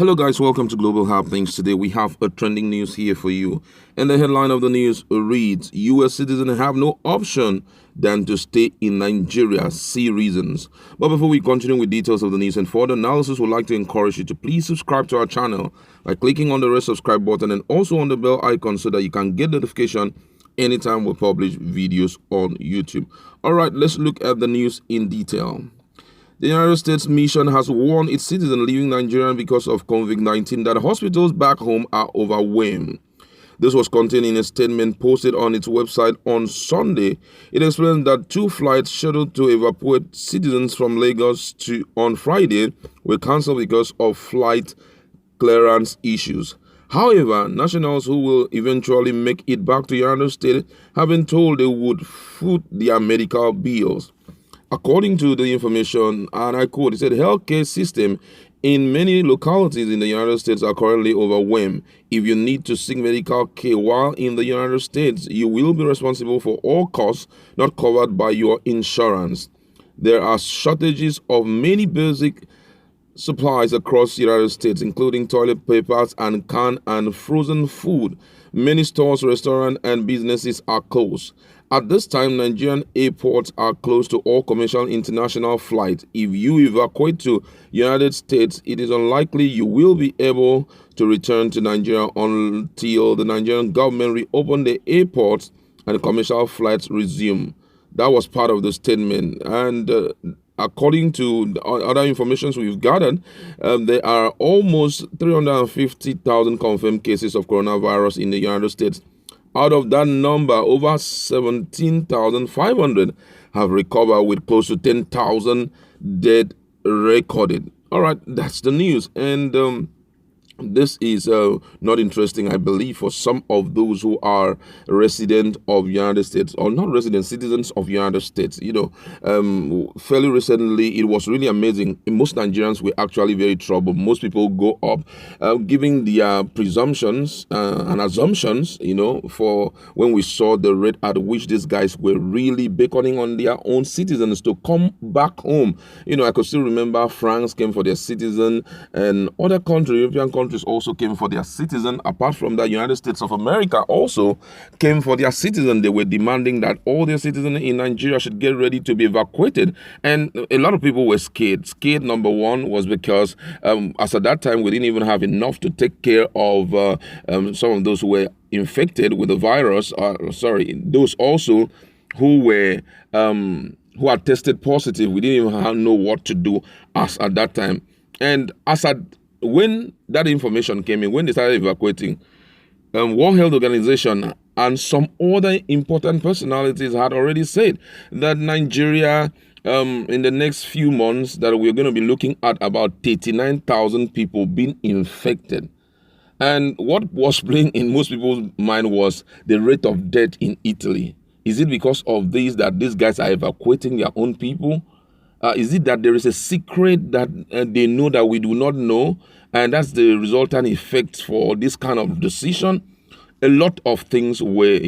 Hello, guys. Welcome to Global Happenings. Today we have a trending news here for you. And the headline of the news reads: U.S. citizens have no option than to stay in Nigeria. See reasons. But before we continue with details of the news and further analysis, we'd like to encourage you to please subscribe to our channel by clicking on the red subscribe button and also on the bell icon so that you can get notification anytime we publish videos on YouTube. All right, let's look at the news in detail. The United States mission has warned its citizens leaving Nigeria because of COVID-19 that hospitals back home are overwhelmed. This was contained in a statement posted on its website on Sunday. It explains that 2 flights scheduled to evacuate citizens from Lagos on Friday were cancelled because of flight clearance issues. However, nationals who will eventually make it back to the United States have been told they would foot their medical bills. According to the information, and I quote, it said, healthcare system in many localities in the United States are currently overwhelmed. If you need to seek medical care while in the United States, you will be responsible for all costs not covered by your insurance. There are shortages of many basic supplies across the United States, including toilet papers and canned and frozen food. Many stores, restaurants, and businesses are closed. At this time, Nigerian airports are closed to all commercial international flights. If you evacuate to United States, it is unlikely you will be able to return to Nigeria until the Nigerian government reopen the airports and commercial flights resume. That was part of the statement. And according to other information we've gathered, there are almost 350,000 confirmed cases of coronavirus in the United States. Out of that number, over 17,500 have recovered, with close to 10,000 dead recorded. All right, that's the news. And this is not interesting, I believe, for some of those who are resident of United States, or not resident, citizens of United States. Fairly recently, it was really amazing. Most Nigerians were actually very troubled. Most people go up giving their presumptions and assumptions, for when we saw the rate at which these guys were really beckoning on their own citizens to come back home. I could still remember France came for their citizen, and other European countries also came for their citizen. Apart from that, United States of America also came for their citizen. They were demanding that all their citizens in Nigeria should get ready to be evacuated. And a lot of people were scared. Scared, number one, was because as at that time, we didn't even have enough to take care of some of those who were infected with the virus. Those also who were who had tested positive. We didn't even know what to do as at that time. And when that information came in, when they started evacuating, World Health Organization and some other important personalities had already said that Nigeria, in the next few months, that we're going to be looking at about 39,000 people being infected. And what was playing in most people's mind was the rate of death in Italy. Is it because of this that these guys are evacuating their own people? Is it that there is a secret that they know that we do not know, and that's the resultant effect for this kind of decision? A lot of things were,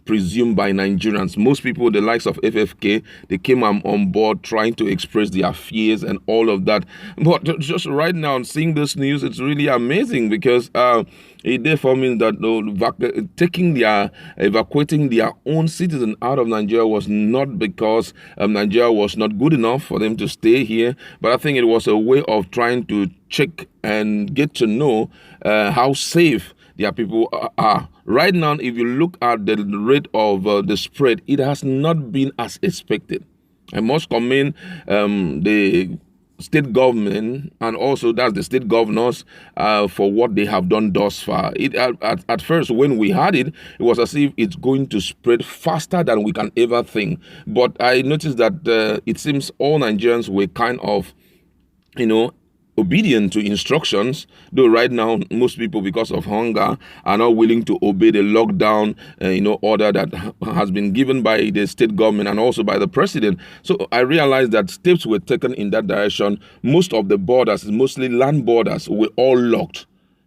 presumed by Nigerians. Most people, the likes of FFK, they came on board trying to express their fears and all of that. But just right now, seeing this news, it's really amazing because it therefore means that evacuating their own citizen out of Nigeria was not because Nigeria was not good enough for them to stay here, but I think it was a way of trying to check and get to know how safe their people are. Right now, if you look at the rate of the spread, it has not been as expected. I must commend the state government, and also that's the state governors for what they have done thus far. At first, when we had it, it was as if it's going to spread faster than we can ever think. But I noticed that it seems all Nigerians were kind of, obedient to instructions, though right now most people, because of hunger, are not willing to obey the lockdown order that has been given by the state government and also by the president. So I realized that steps were taken in that direction. Most of the borders, mostly land borders, were all locked.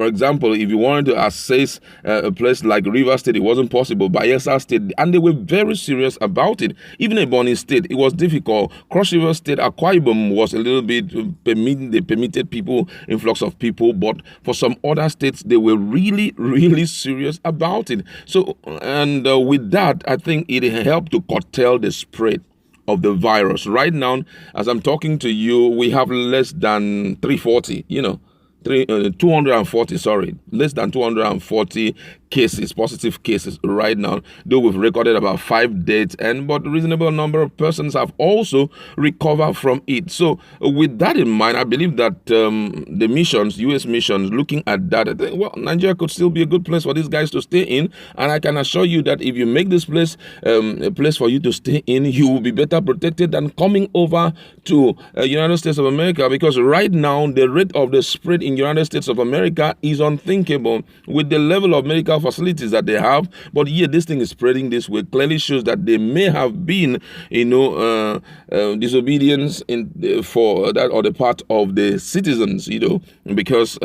For example, if you wanted to access a place like River State, it wasn't possible. Bayelsa State, and they were very serious about it. Even Ebonyi State, it was difficult. Cross River State, Akwa Ibom was a little bit they permitted people, influx of people, but for some other states, they were really, really serious about it. So, and with that, I think it helped to curtail the spread of the virus. Right now, as I'm talking to you, we have less than 340, 240, less than 240 cases, positive cases right now, though we've recorded about 5 deaths, but a reasonable number of persons have also recovered from it. So with that in mind, I believe that the missions, U.S. missions, looking at that, I think, well, Nigeria could still be a good place for these guys to stay in, and I can assure you that if you make this place a place for you to stay in, you will be better protected than coming over to United States of America, because right now the rate of the spread in United States of America is unthinkable with the level of medical facilities that they have. But yet this thing is spreading this way clearly shows that they may have been, disobedience for that or the part of the citizens, because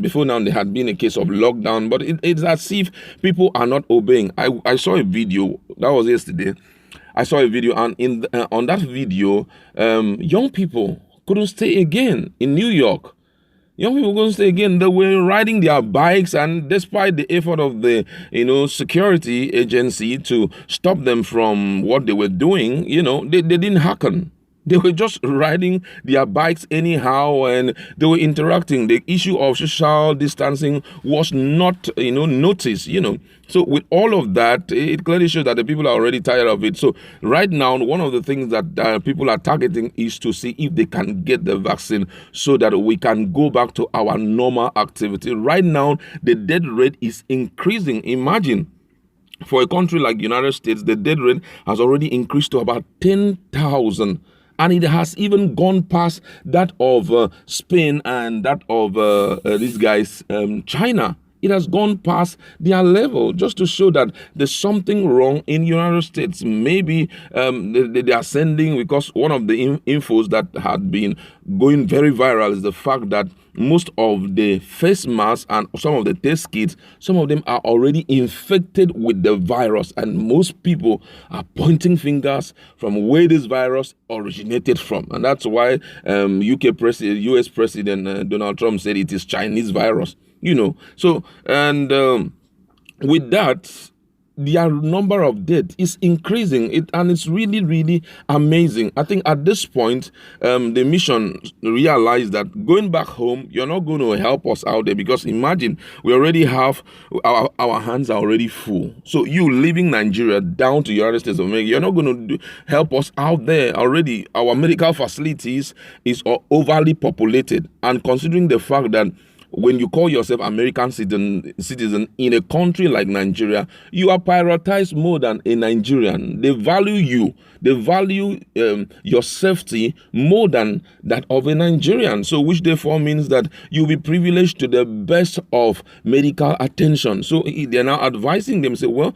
before now there had been a case of lockdown, but it's as if people are not obeying. I saw a video that was yesterday. I saw a video, and on that video, young people couldn't stay again in New York. Young people couldn't stay again. They were riding their bikes, and despite the effort of the, security agency to stop them from what they were doing, they didn't hearken. They were just riding their bikes anyhow, and they were interacting. The issue of social distancing was not, noticed, So with all of that, it clearly shows that the people are already tired of it. So right now, one of the things that people are targeting is to see if they can get the vaccine so that we can go back to our normal activity. Right now, the death rate is increasing. Imagine, for a country like United States, the death rate has already increased to about 10,000. And it has even gone past that of Spain and that of these guys, China. It has gone past their level, just to show that there's something wrong in United States. Maybe they are sending, because one of the infos that had been going very viral is the fact that most of the face masks and some of the test kits, some of them are already infected with the virus, and most people are pointing fingers from where this virus originated from. And that's why US President Donald Trump said it is Chinese virus. So, and with that, their number of deaths is increasing, and it's really, really amazing. I think at this point, the mission realized that going back home, you're not going to help us out there, because imagine, we already have, our hands are already full. So you leaving Nigeria down to United States of America, you're not going to help us out there. Already, our medical facilities is overly populated, and considering the fact that when you call yourself American citizen in a country like Nigeria, you are prioritized more than a Nigerian. They value you. They value your safety more than that of a Nigerian. So which therefore means that you'll be privileged to the best of medical attention. So they're now advising them, say, well,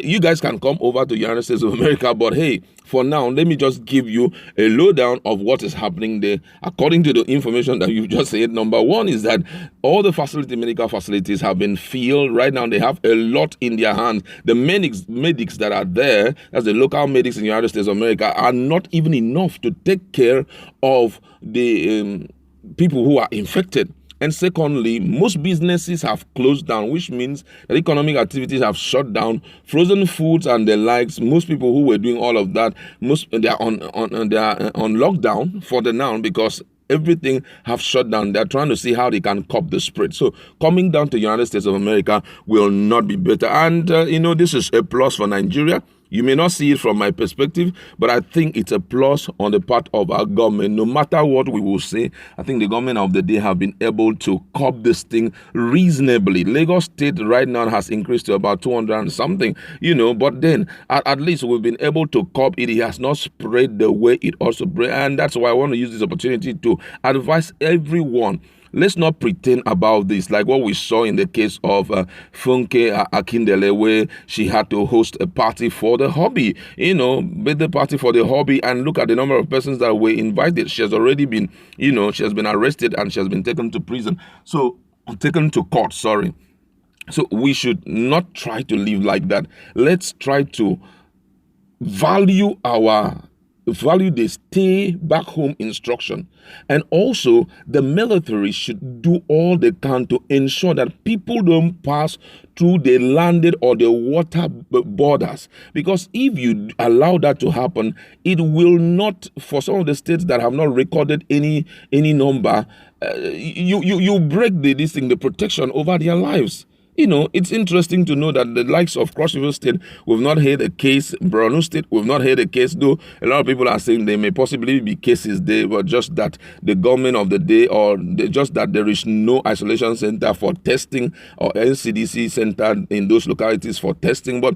you guys can come over to the United States of America, but hey, for now, let me just give you a lowdown of what is happening there. According to the information that you just said, number one is that all the medical facilities have been filled. Right now, they have a lot in their hands. The medics that are there, as the local medics in the United States of America, are not even enough to take care of the people who are infected. And secondly, most businesses have closed down, which means that economic activities have shut down. Frozen foods and the likes, most people who were doing all of that, they are on lockdown for the now, because everything have shut down. They're trying to see how they can curb the spread. So coming down to the United States of America will not be better. And, this is a plus for Nigeria. You may not see it from my perspective, but I think it's a plus on the part of our government. No matter what we will say, I think the government of the day have been able to curb this thing reasonably. Lagos State right now has increased to about 200 and something, but then at least we've been able to curb it. It has not spread the way it also spread. And that's why I want to use this opportunity to advise everyone. Let's not pretend about this, like what we saw in the case of Funke Akindele, where she had to host a party for the hobby, birthday party for the hobby, and look at the number of persons that were invited. She has already been, she has been arrested and she has been taken to prison. So taken to court. Sorry. So we should not try to live like that. Let's try to value the stay back home instruction. And also the military should do all they can to ensure that people don't pass through the landed or the water borders, because if you allow that to happen, it will not, for some of the states that have not recorded any number, you break the protection over their lives. It's interesting to know that the likes of Cross River State, we've not heard a case. Borno State, we've not heard a case, though a lot of people are saying there may possibly be cases there, but just that the government of the day, or just that there is no isolation center for testing or NCDC center in those localities for testing. But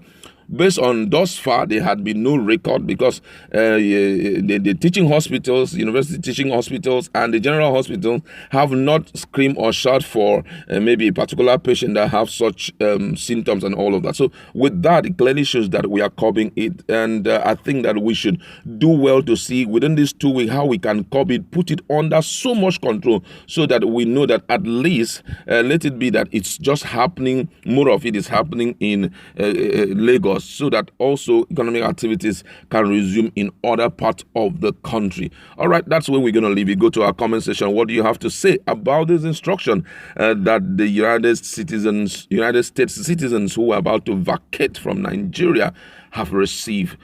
based on thus far, there had been no record, because the teaching hospitals, university teaching hospitals, and the general hospitals have not screamed or shout for maybe a particular patient that have such symptoms and all of that. So with that, it clearly shows that we are curbing it, and I think that we should do well to see within these 2 weeks how we can curb it, put it under so much control, so that we know that at least let it be that it's just happening, more of it is happening in Lagos, so that also economic activities can resume in other parts of the country. All right, that's where we're going to leave it. Go to our comment section. What do you have to say about this instruction that the United States citizens who are about to vacate from Nigeria have received?